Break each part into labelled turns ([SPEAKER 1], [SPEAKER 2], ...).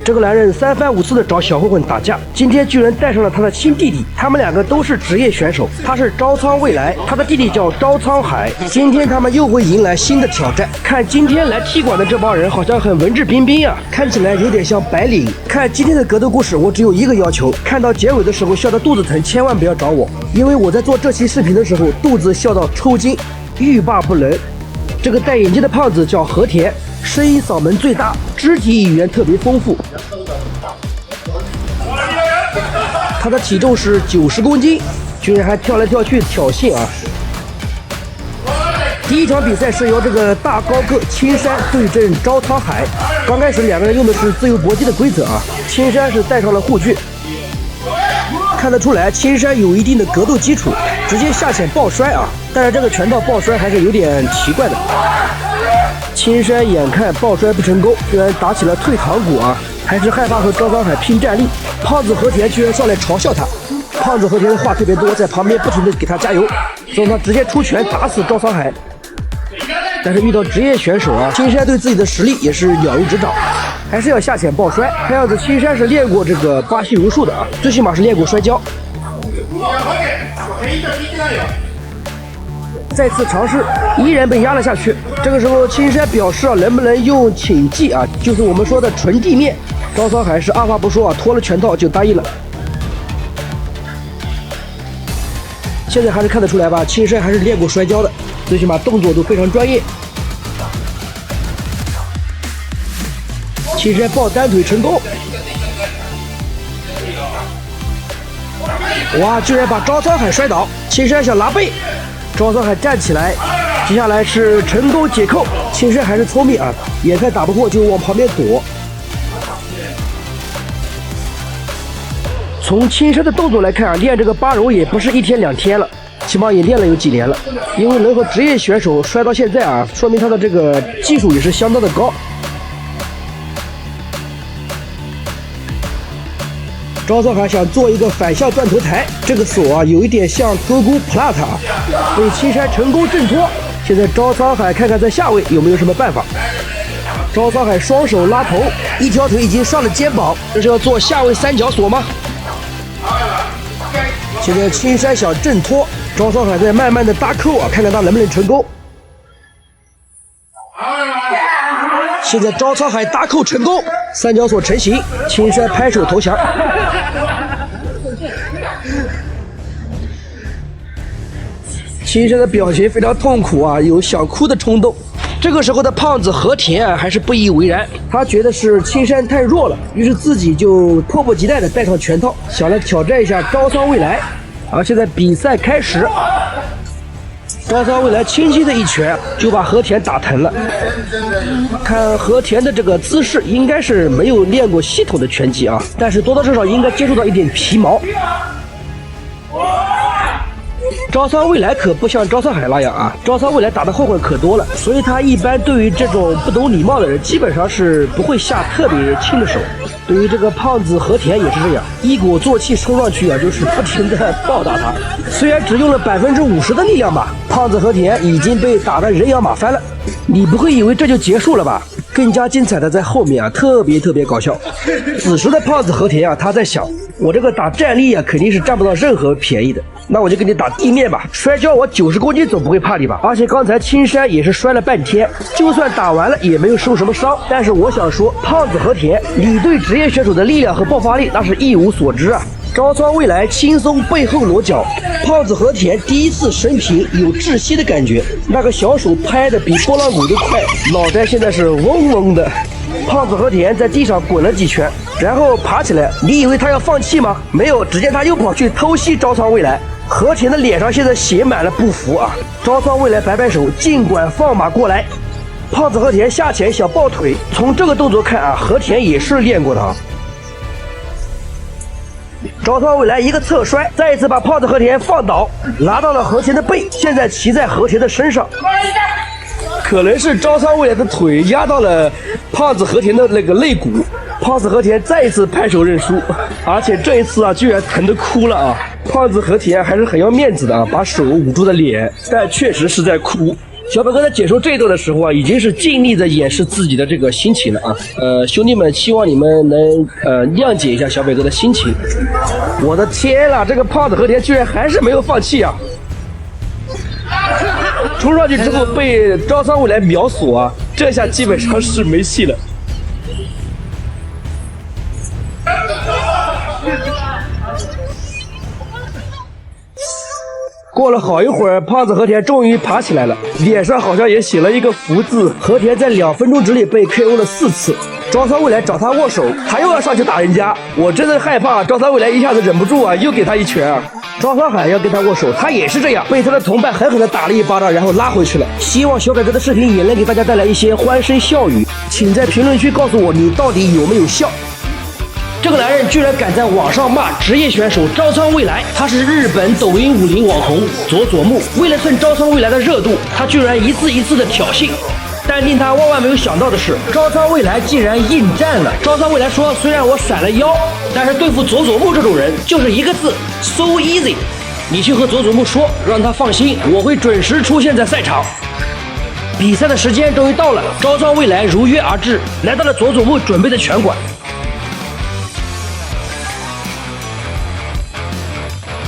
[SPEAKER 1] 这个男人3番5次的找小混混打架，今天居然带上了他的亲弟弟，他们两个都是职业选手，他是招仓未来，他的弟弟叫招仓海。今天他们又会迎来新的挑战。看今天来踢馆的这帮人好像很文质彬彬呀，看起来有点像白领。看今天的格斗故事，我只有一个要求，看到结尾的时候笑得肚子疼，千万不要找我，因为我在做这期视频的时候肚子笑到抽筋，欲罢不能。这个戴眼镜的胖子叫和田，声音嗓门最大，肢体语言特别丰富。他的体重是90公斤，居然还跳来跳去挑衅啊！第一场比赛是由这个大高个青山对阵招仓海。刚开始两个人用的是自由搏击的规则啊，青山是带上了护具。看得出来，青山有一定的格斗基础，直接下潜抱摔啊！但是这个拳套抱摔还是有点奇怪的。青山眼看抱摔不成功，居然打起了退堂鼓啊！还是害怕和招仓海拼战力。胖子和田居然上来嘲笑他，胖子和田的话特别多，在旁边不停的给他加油，让他直接出拳打死招仓海。但是遇到职业选手啊，青山对自己的实力也是了如指掌，还是要下潜抱摔。看样子青山是练过这个巴西柔术的啊，最起码是练过摔跤。再次尝试，依然被压了下去。这个时候青山表示啊，能不能用请技啊，就是我们说的纯地面。招仓海是二话不说啊，脱了拳套就答应了。现在还是看得出来吧，青山还是练过摔跤的，最起码动作都非常专业。青山抱单腿成功，哇，居然把招仓海摔倒。青山想拉背，招仓海站起来，接下来是成功解扣。青山还是聪明啊，眼看打不过就往旁边躲。从青山的动作来看啊，练这个八柔也不是1天2天了，起码也练了有几年了。因为能和职业选手摔到现在啊，说明他的这个技术也是相当的高。招仓海想做一个反向断头台，这个锁啊有一点像勾勾 plat 啊，被青山成功挣脱。现在招仓海看看在下位有没有什么办法。招仓海双手拉头，一条腿已经上了肩膀，这是要做下位三角锁吗？现在青山想挣脱，招仓海在慢慢的搭扣啊，看看他能不能成功。现在招仓海搭扣成功，三角锁成型，青山拍手投降。青山的表情非常痛苦啊，有想哭的冲动。这个时候的胖子和田啊还是不以为然，他觉得是青山太弱了，于是自己就迫不及待的戴上拳套，想来挑战一下招仓未来。而现在比赛开始，招仓未来轻轻的一拳就把和田打疼了。看和田的这个姿势，应该是没有练过系统的拳击啊，但是多多少少应该接触到一点皮毛。招仓未来可不像招仓海那样啊，招仓未来打的混混可多了，所以他一般对于这种不懂礼貌的人，基本上是不会下特别轻的手。对于这个胖子和田也是这样，一鼓作气冲上去啊，就是不停的暴打他。虽然只用了50%的力量吧，胖子和田已经被打得人仰马翻了。你不会以为这就结束了吧？更加精彩的在后面啊，特别搞笑。此时的胖子和田啊，他在想，我这个打站立啊，肯定是占不到任何便宜的，那我就给你打地面吧。摔跤我90公斤总不会怕你吧？而且刚才青山也是摔了半天，就算打完了也没有受什么伤。但是我想说，胖子和田，你对职业选手的力量和爆发力那是一无所知啊。招仓未来轻松背后裸脚，胖子和田第一次生平有窒息的感觉，那个小手拍的比拨浪鼓都快，脑袋现在是嗡嗡的。胖子和田在地上滚了几圈，然后爬起来。你以为他要放弃吗？没有，只见他又跑去偷袭招仓未来。和田的脸上现在写满了不服啊！招仓未来摆摆手，尽管放马过来。胖子和田下潜想抱腿，从这个动作看啊，和田也是练过的啊。招仓未来一个侧摔，再一次把胖子和田放倒，拿到了和田的背，现在骑在和田的身上。可能是招仓未来的腿压到了胖子和田的那个肋骨，胖子和田再一次拍手认输，而且这一次啊，居然疼得哭了啊！胖子和田还是很要面子的啊，把手捂住了脸，但确实是在哭。小北哥在解说这一段的时候啊，已经是尽力的掩饰自己的这个心情了啊。兄弟们，希望你们能谅解一下小北哥的心情。我的天啦，这个胖子和田居然还是没有放弃啊！冲上去之后被招仓未来秒锁啊，这下基本上是没戏了。过了好一会儿，胖子和田终于爬起来了，脸上好像也写了一个福字。和田在2分钟之内被 KO 了4次。招仓未来找他握手，他又要上去打人家，我真的害怕招仓未来一下子忍不住啊，又给他一拳啊。招仓海要跟他握手，他也是这样，被他的同伴狠狠地打了一巴掌，然后拉回去了。希望小北哥的视频也能给大家带来一些欢声笑语，请在评论区告诉我你到底有没有笑。这个男人居然敢在网上骂职业选手招仓未来，他是日本抖音50网红佐佐木。为了蹭招仓未来的热度，他居然一次一次的挑衅。但令他万万没有想到的是，招仓未来竟然应战了。招仓未来说，虽然我闪了腰，但是对付佐佐木这种人就是一个字 so easy。你去和佐佐木说，让他放心，我会准时出现在赛场。比赛的时间终于到了，招仓未来如约而至，来到了佐佐木准备的拳馆。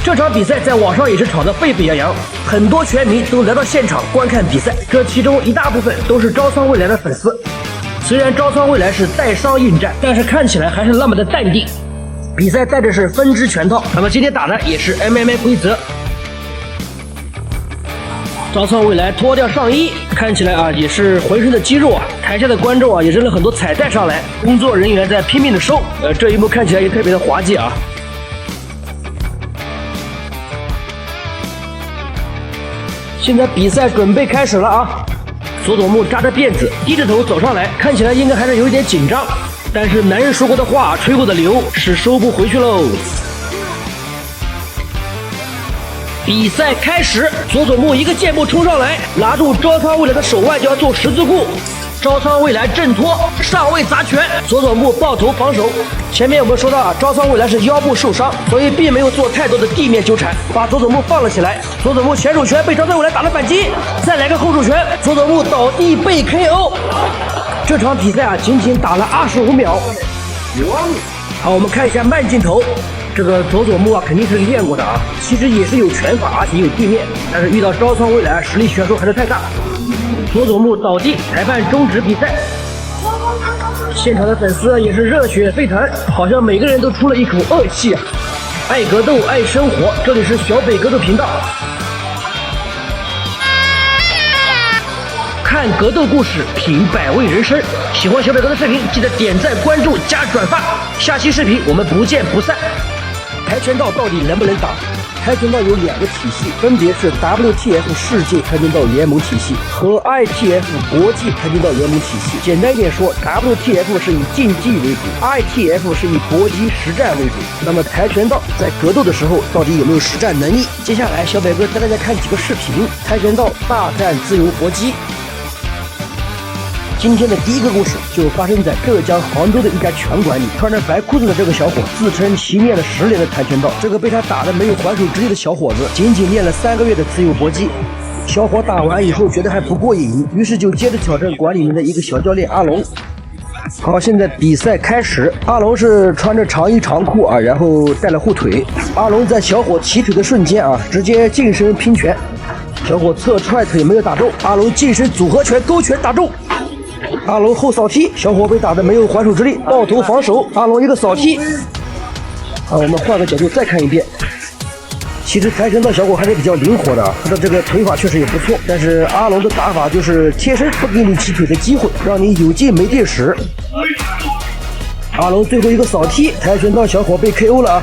[SPEAKER 1] 这场比赛在网上也是吵得沸沸扬扬，很多拳迷都来到现场观看比赛，这其中一大部分都是招仓未来的粉丝。虽然招仓未来是带伤应战，但是看起来还是那么的淡定。比赛带的是分支拳套，那么今天打的也是 MMA 规则。招仓未来脱掉上衣，看起来啊也是浑身的肌肉啊。台下的观众啊也扔了很多彩带上来，工作人员在拼命的收。这一幕看起来也特别的滑稽啊。现在比赛准备开始了啊！佐佐木扎着辫子，低着头走上来，看起来应该还是有一点紧张。但是男人说过的话，吹过的牛是收不回去喽。比赛开始，佐佐木一个箭步冲上来，拿住招仓未来的手腕就要做十字固。招仓未来挣脱，上位砸拳，佐佐木抱头防守。前面我们说到啊，招仓未来是腰部受伤，所以并没有做太多的地面纠缠，把佐佐木放了起来。佐佐木前手拳被招仓未来打了反击，再来个后手拳，佐佐木倒地被 KO。这场比赛啊，仅仅打了25秒。好，我们看一下慢镜头。这个佐佐木啊，肯定是练过的啊，其实也是有拳法，而且有地面，但是遇到招仓未来，实力悬殊还是太大。佐佐木倒地，裁判终止比赛。现场的粉丝也是热血沸腾，好像每个人都出了一口恶气啊！爱格斗，爱生活，这里是小北格斗频道。看格斗故事，品百味人生。喜欢小北哥的视频，记得点赞、关注、加转发。下期视频我们不见不散。跆拳道到底能不能打？跆拳道有2个体系，分别是 WTF 世界跆拳道联盟体系和 ITF 国际跆拳道联盟体系。简单一点说， WTF 是以竞技为主， ITF 是以搏击实战为主。那么跆拳道在格斗的时候到底有没有实战能力？接下来小北哥带大家看几个视频，跆拳道大战自由搏击。今天的第一个故事就发生在浙江杭州的一家拳馆里。穿着白裤子的这个小伙自称其练了10年的跆拳道，这个被他打得没有还手之力的小伙子仅仅练了3个月的自由搏击。小伙打完以后觉得还不过瘾，于是就接着挑战馆里面的一个小教练阿龙。好，现在比赛开始，阿龙是穿着长衣长裤啊，然后带了护腿。阿龙在小伙起腿的瞬间啊，直接近身拼拳，小伙侧踹腿没有打中，阿龙近身组合拳勾拳打中。阿龙后扫踢，小伙被打得没有还手之力，抱头防守，阿龙一个扫踢。好，我们换个角度再看一遍。其实跆拳道小伙还是比较灵活的啊，他的这个腿法确实也不错，但是阿龙的打法就是贴身不给你起腿的机会，让你有劲没地使。阿龙最后一个扫踢，跆拳道小伙被 KO 了啊。